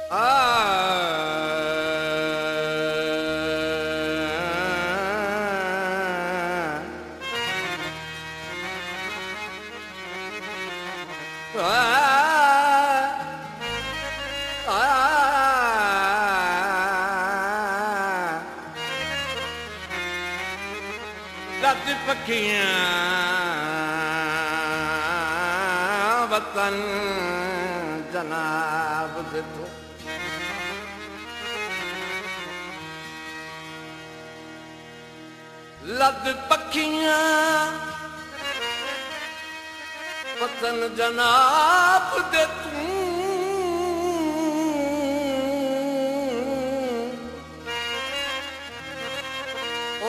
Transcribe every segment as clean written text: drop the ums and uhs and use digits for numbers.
लद पखियां वतन जनाब दितो लद पखियां वतन जनाब दे तू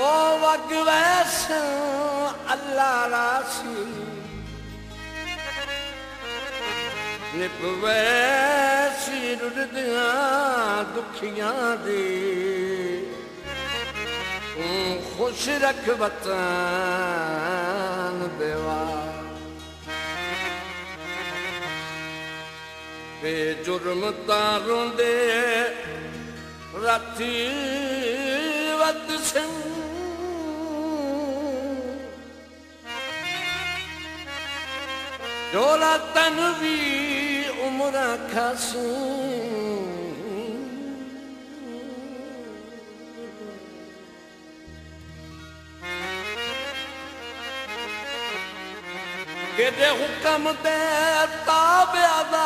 ओ वग वैस अल्लाह रासी निप वैसी रुड़दियां दुखियां दी खुश रख वतन देवा बेजुर्म तारों दे राती वत सिंह जोला तन भी उम्र खासी केदे हुक्म दे ताबेदारन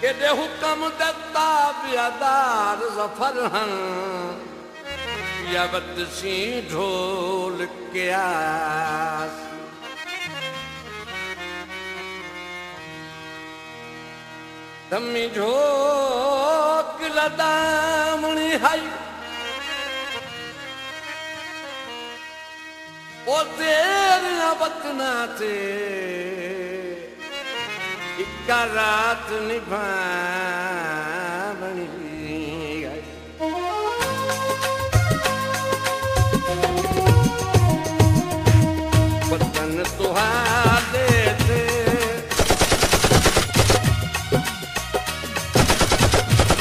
केदे हुक्म दे ताबेदार ज़फ़र हन या बदसी ढोल के आस दमी झोक लदामणी हाई ओ तेरिया बतना ते इक्का रात निभावनी वतन तुहारे थे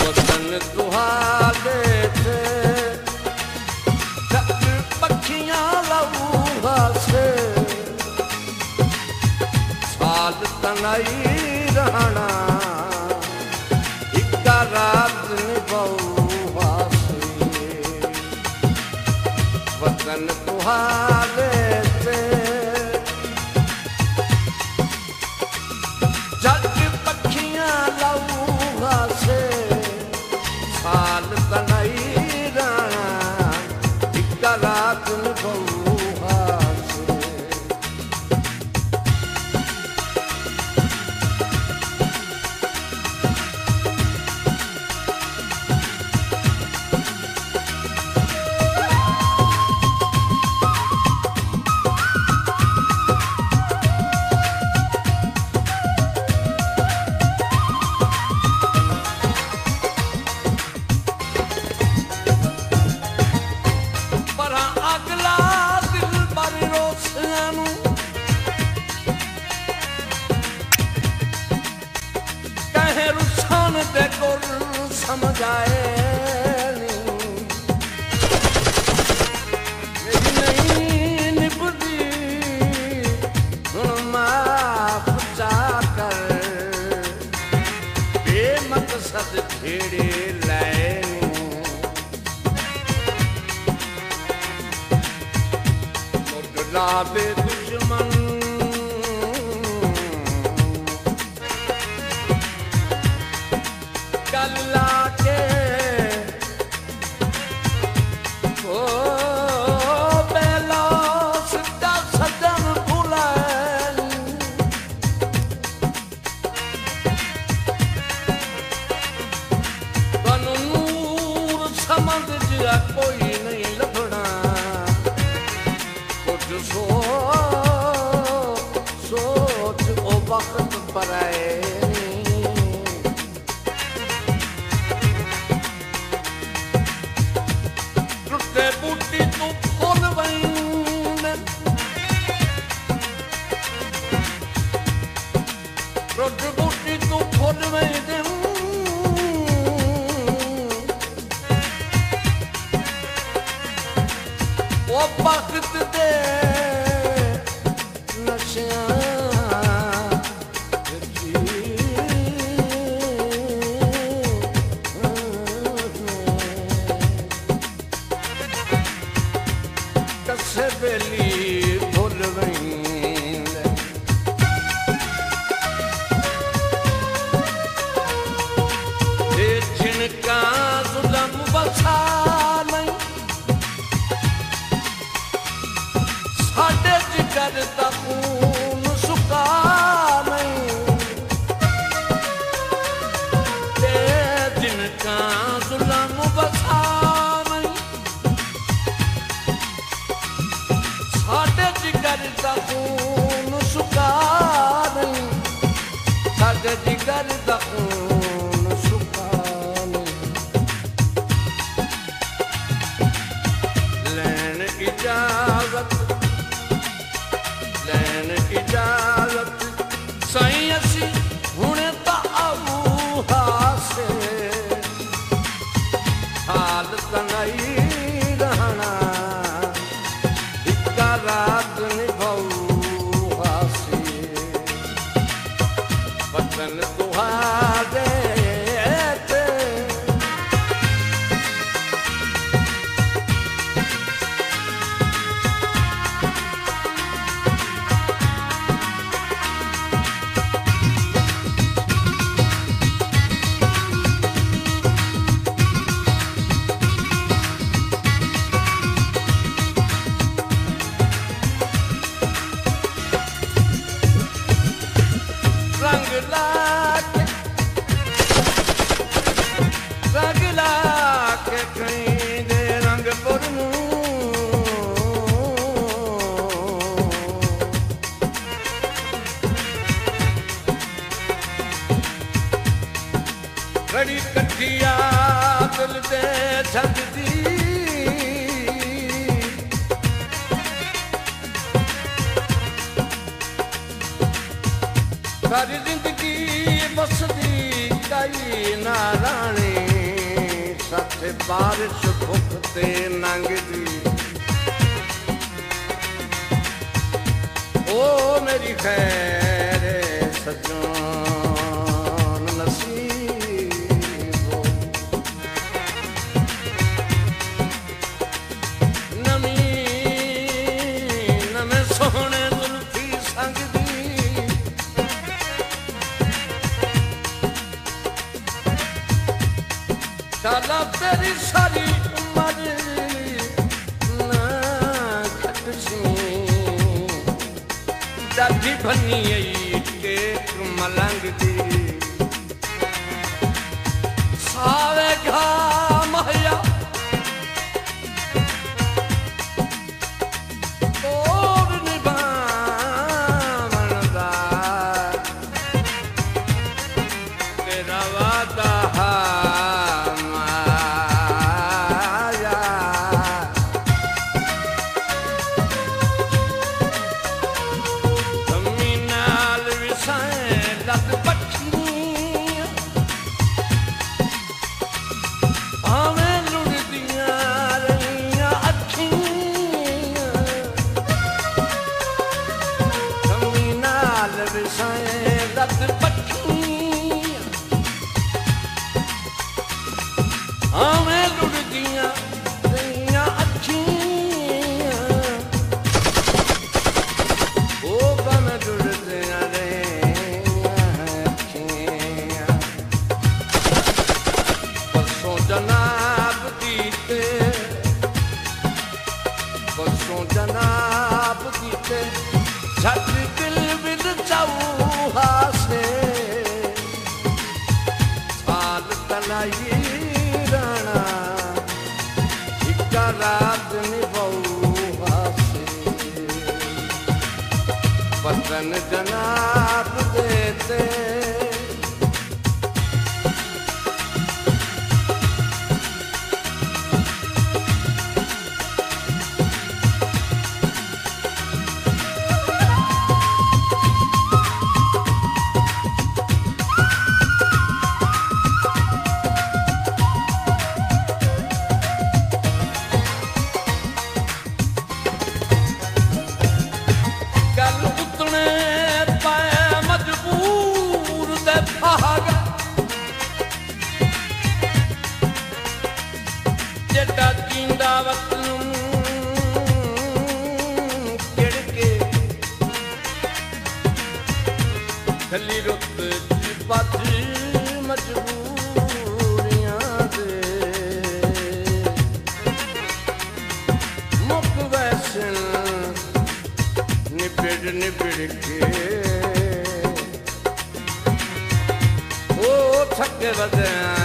वतन तुहारे थे लद पखियां लहूहा से साल तनाई रहना इक्का रात निभाऊहा से वतन तुहारे समझाए नहीं निपदी माफ चाकर बेमकसद छेड़े लाए मुगलाबे दुश्मन गल्ला कोई नहीं लभना कुछ सोच ओ वक्त पर आए टुटे बूटी तू फुल बन वो वक्त दे नशियां कसे बेली भुल वहींदे ते जिनका जुल्म बसा नहीं साडे जिगर दा खून सुका नहीं ते जिनका जुल्म बसा जिगर दा खून सुका नहीं साडे जिगर दा खून सुका नहीं लैन इजाजत साईं असी हुणे ता आबू हासे हाल तनाई रहना रात निभाऊ हासी वतन तुहारे ते रंग लाके कहीं दे रंगपुर बड़ी कठिया दिल दे छंदी सारी जिंदगी बसदी कई नारानी साथे बारिश भुखते नंगदी ओ मेरी खैर सजन नसीबो नमी नमे सोहने जुल्फी संगदी शाला तेरी सारी उम्र ना खटसी दादी बनी के मलंग दी सारे घाम हया और निभावन दा तेरा वादा जनाब दीते झट दिल बिद चौहासे साल तनाई राणा इक्का रात निभाऊ हासे वतन जनाब देते जेड़ा जींदा वक्त नूं किड़ के खली रुत च पज मजबूरियां दे मुक वैसन निबिड़ के ओ थके बदाएं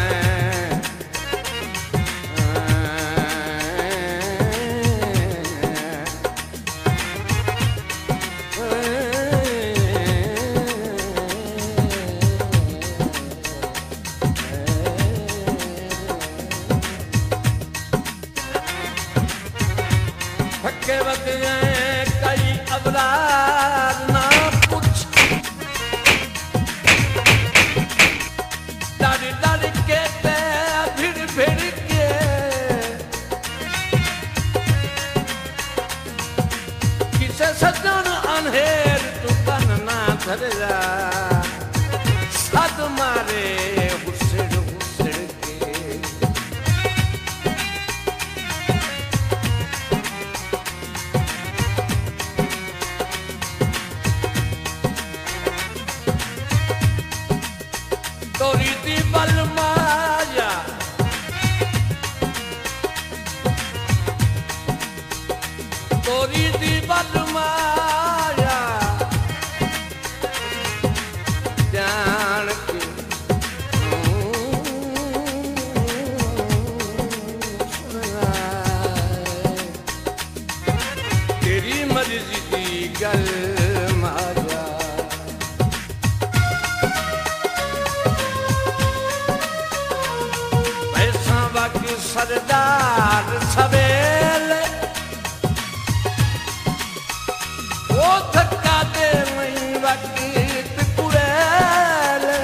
थके बदाएं कई अबरार ना कुछ डर के भिड़ के किसे सजन अनहेर तू कन ना धरला सद मारे हुसड़ के तोरी दी बल माया तोरी दी बल माया जान के तेरी मर्जी दी गल माया सरदार सवेले वो धक्का दे नहीं वकीत कुड़ेले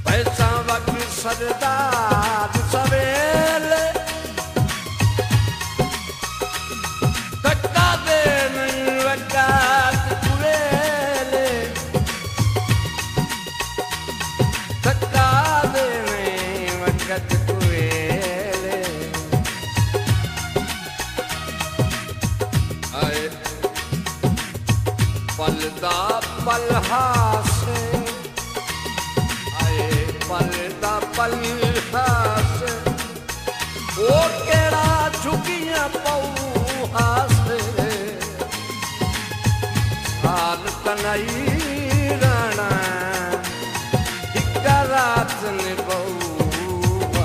पैसा वकील सरदार सवेले धक्का दे नहीं वकीत कुड़ेले धक्का देने वक़्त कुएले आए पलदा पल हासे आए पलदा पल हासे वो केड़ा झुकियां पऊ हासे हाल तनई राणा रात ने बहु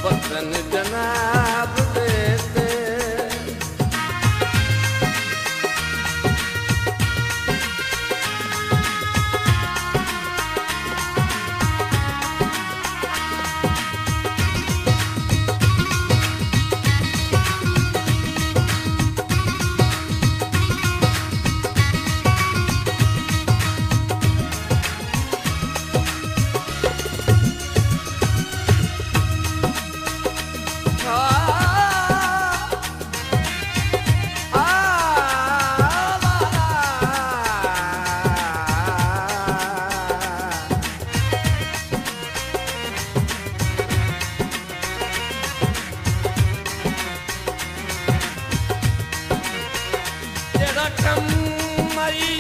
वतन जनाब देते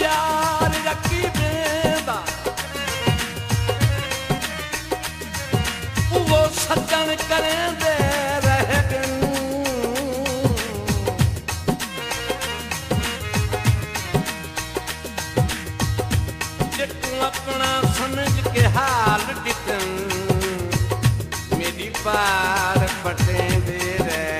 यार रखी बेदा वो सज्जन करें दे रह जे तू अपना समझ के हाल डिटन मेरी पार पटे दे रह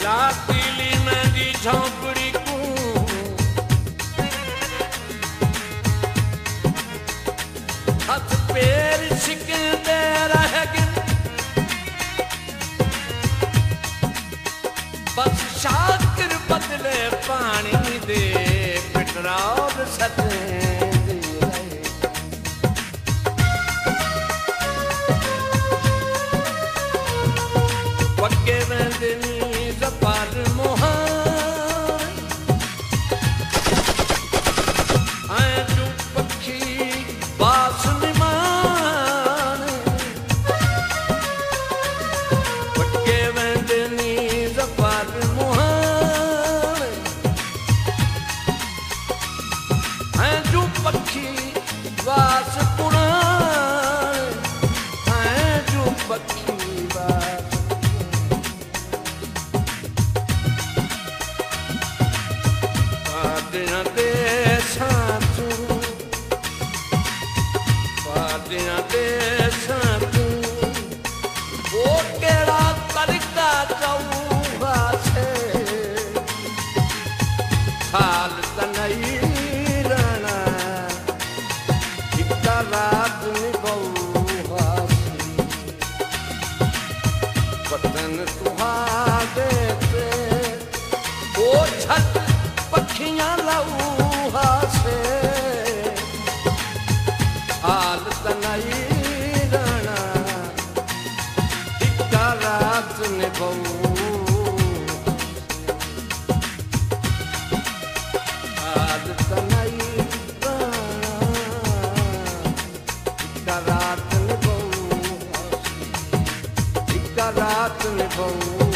लातीली मेरी झोंपड़ी को हाथ पैर सिकते रहेगी बस शाकिर बदले पानी दे पेट्रोल सते परतियां देसां तूं ओ केड़ा तरीका चौगा से साल त नहीं रहना हिक रात निभौहा वतन तुहारे ते ओ छत पखियां लऊहा से हाल त नहीं रहना हिक रात निभौहा हाल त नहीं रहना हिक रात निभौहा हिक रात निभौहा